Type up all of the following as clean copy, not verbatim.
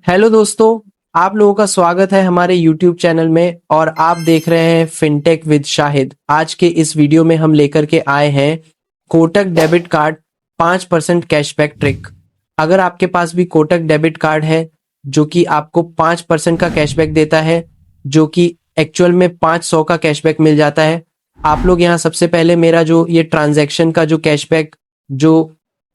Hello दोस्तों, आप लोगों का स्वागत है हमारे YouTube चैनल में और आप देख रहे हैं फिनटेक विद शाहिद। आज के इस वीडियो में हम लेकर के आए हैं Kotak debit card 5% cashback trick. अगर आपके पास भी कोटक डेबिट कार्ड है जो कि आपको 5% का कैशबैक देता है, जो कि एक्चुअल में 500 का कैशबैक मिल जाता है। आप लोग यहाँ सबसे पहले मेरा जो ये ट्रांजैक्शन का जो कैशबैक जो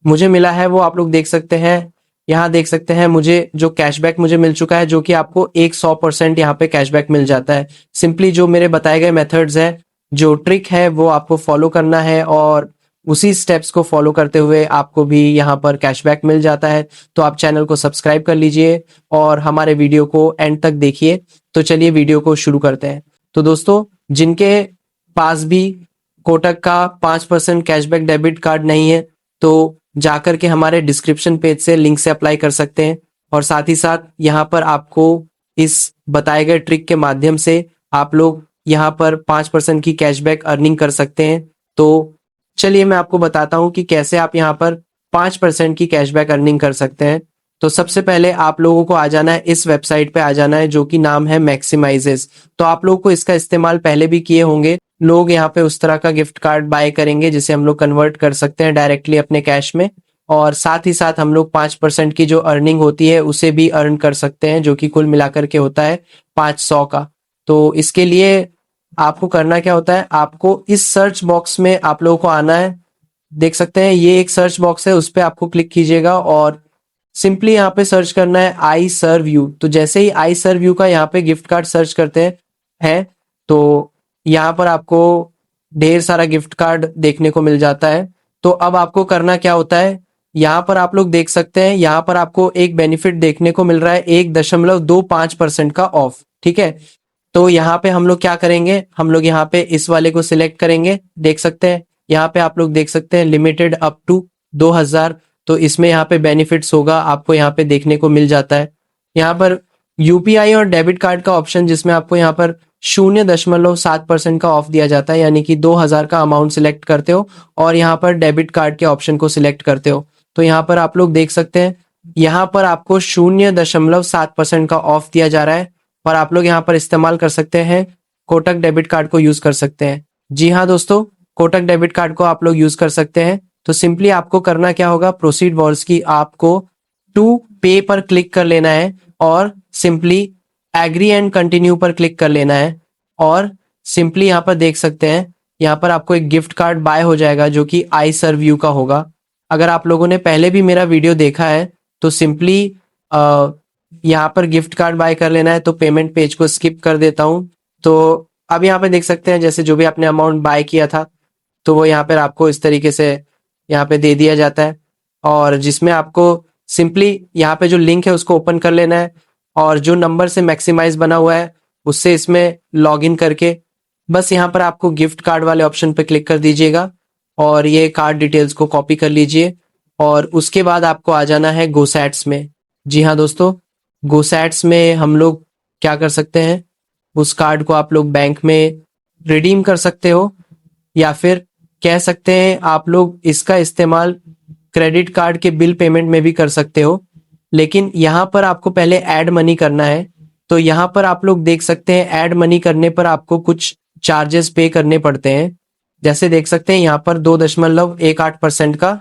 मुझे मिला है वो आप लोग देख सकते हैं। यहाँ देख सकते हैं मुझे जो कैशबैक मुझे मिल चुका है, जो कि आपको 100% यहाँ पे कैशबैक मिल जाता है। सिंपली जो मेरे बताए गए मेथड्स है, जो ट्रिक है वो आपको फॉलो करना है और उसी स्टेप्स को फॉलो करते हुए आपको भी यहाँ पर कैशबैक मिल जाता है। तो आप चैनल को सब्सक्राइब कर लीजिए और हमारे वीडियो को एंड तक देखिए। तो चलिए वीडियो को शुरू करते हैं। तो दोस्तों, जिनके पास भी कोटक का 5% कैशबैक डेबिट कार्ड नहीं है तो जाकर के हमारे डिस्क्रिप्शन पेज से लिंक से अप्लाई कर सकते हैं। और साथ ही साथ यहाँ पर आपको इस बताए गए ट्रिक के माध्यम से आप लोग यहाँ पर 5% की कैशबैक अर्निंग कर सकते हैं। तो चलिए मैं आपको बताता हूँ कि कैसे आप यहाँ पर 5% की कैशबैक अर्निंग कर सकते हैं। तो सबसे पहले आप लोगों को आ जाना है, इस वेबसाइट पे आ जाना है जो कि नाम है मैक्सिमाइजेस। तो आप लोगों को इसका इस्तेमाल पहले भी किए होंगे। लोग यहाँ पे उस तरह का गिफ्ट कार्ड बाय करेंगे जिसे हम लोग कन्वर्ट कर सकते हैं डायरेक्टली अपने कैश में। और साथ ही साथ हम लोग 5% की जो अर्निंग होती है उसे भी अर्न कर सकते हैं, जो कि कुल मिलाकर के होता है 500 का। तो इसके लिए आपको करना क्या होता है, आपको इस सर्च बॉक्स में आप लोगों को आना है। देख सकते हैं ये एक सर्च बॉक्स है, उस पर आपको क्लिक कीजिएगा और सिंपली यहाँ पे सर्च करना है आई सर्व यू। तो जैसे ही आई सर्व यू का यहाँ पे गिफ्ट कार्ड सर्च करते हैं तो यहाँ पर आपको ढेर सारा गिफ्ट कार्ड देखने को मिल जाता है। तो अब आपको करना क्या होता है, यहाँ पर आप लोग देख सकते हैं, यहाँ पर आपको एक बेनिफिट देखने को मिल रहा है 1.25% का ऑफ। ठीक है, तो यहाँ पे हम लोग क्या करेंगे, हम लोग यहाँ पे इस वाले को सिलेक्ट करेंगे। देख सकते हैं यहाँ पे आप लोग देख सकते हैं लिमिटेड अप टू 2000। तो इसमें यहाँ पे बेनिफिट्स होगा आपको यहाँ पे देखने को मिल जाता है। यहाँ पर यूपीआई और डेबिट कार्ड का ऑप्शन, जिसमें आपको यहाँ पर 0.7% का ऑफ दिया जाता है, यानी कि 2000 का अमाउंट सिलेक्ट करते हो और यहाँ पर डेबिट कार्ड के ऑप्शन को सिलेक्ट करते हो। तो यहाँ पर आप लोग देख सकते हैं यहाँ पर आपको 0.7% का ऑफ दिया जा रहा है और आप लोग यहाँ पर इस्तेमाल कर सकते हैं, कोटक डेबिट कार्ड को यूज कर सकते हैं। जी हाँ दोस्तों, कोटक डेबिट कार्ड को आप लोग यूज कर सकते हैं। तो सिंपली आपको करना क्या होगा, प्रोसीड वॉल्स की आपको टू पे पर क्लिक कर लेना है और सिंपली एग्री एंड कंटिन्यू पर क्लिक कर लेना है। और सिंपली यहाँ पर देख सकते हैं यहाँ पर आपको एक गिफ्ट कार्ड बाय हो जाएगा जो कि आई सर्व यू का होगा। अगर आप लोगों ने पहले भी मेरा वीडियो देखा है तो सिंपली यहाँ पर गिफ्ट कार्ड बाय कर लेना है। तो पेमेंट पेज को स्किप कर देता हूँ। तो अब यहाँ पे देख सकते हैं जैसे जो भी आपने अमाउंट बाय किया था तो वो यहाँ पर आपको इस तरीके से यहाँ पे दे दिया जाता है। और जिसमें आपको सिंपली यहाँ पे जो लिंक है उसको ओपन कर लेना है और जो नंबर से मैक्सिमाइज बना हुआ है उससे इसमें लॉगिन करके बस यहाँ पर आपको गिफ्ट कार्ड वाले ऑप्शन पे क्लिक कर दीजिएगा और ये कार्ड डिटेल्स को कॉपी कर लीजिए। और उसके बाद आपको आ जाना है गोसैट्स में। जी हाँ दोस्तों, गोसैट्स में हम लोग क्या कर सकते हैं, उस कार्ड को आप लोग बैंक में रिडीम कर सकते हो या फिर कह सकते हैं आप लोग इसका इस्तेमाल क्रेडिट कार्ड के बिल पेमेंट में भी कर सकते हो। लेकिन यहाँ पर आपको पहले ऐड मनी करना है। तो यहाँ पर आप लोग देख सकते हैं ऐड मनी करने पर आपको कुछ चार्जेस पे करने पड़ते हैं। जैसे देख सकते हैं यहाँ पर 2.18% का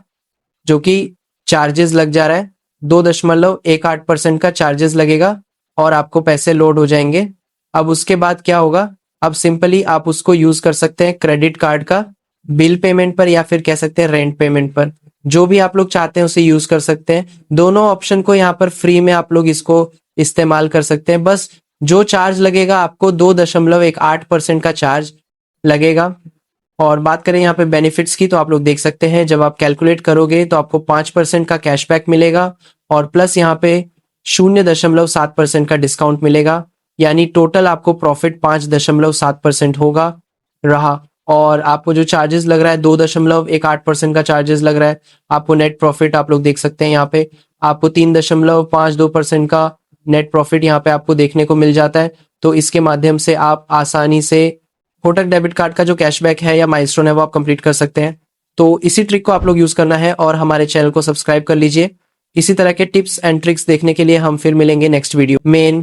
जो कि चार्जेस लग जा रहा है। 2.18% का चार्जेस लगेगा और आपको पैसे लोड हो जाएंगे। अब उसके बाद क्या होगा, अब सिंपली आप उसको यूज कर सकते हैं क्रेडिट कार्ड का बिल पेमेंट पर या फिर कह सकते हैं रेंट पेमेंट पर, जो भी आप लोग चाहते हैं उसे यूज कर सकते हैं। दोनों ऑप्शन को यहाँ पर फ्री में आप लोग इसको इस्तेमाल कर सकते हैं। बस जो चार्ज लगेगा आपको 2.18% का चार्ज लगेगा। और बात करें यहाँ पे बेनिफिट्स की तो आप लोग देख सकते हैं जब आप कैलकुलेट करोगे तो आपको 5% का कैशबैक मिलेगा और प्लस यहाँ पे 0.7% का डिस्काउंट मिलेगा, यानी टोटल आपको प्रॉफिट 5.7% होगा रहा। और आपको जो चार्जेस लग रहा है 2.18% का चार्जेस लग रहा है। आपको नेट प्रॉफिट आप लोग देख सकते हैं यहाँ पे आपको 3.52% का नेट प्रॉफिट यहाँ पे आपको देखने को मिल जाता है। तो इसके माध्यम से आप आसानी से कोटक डेबिट कार्ड का जो कैशबैक है या माइलस्टोन है वो आप कंप्लीट कर सकते हैं। तो इसी ट्रिक को आप लोग यूज करना है और हमारे चैनल को सब्सक्राइब कर लीजिए। इसी तरह के टिप्स एंड ट्रिक्स देखने के लिए हम फिर मिलेंगे नेक्स्ट वीडियो। मेन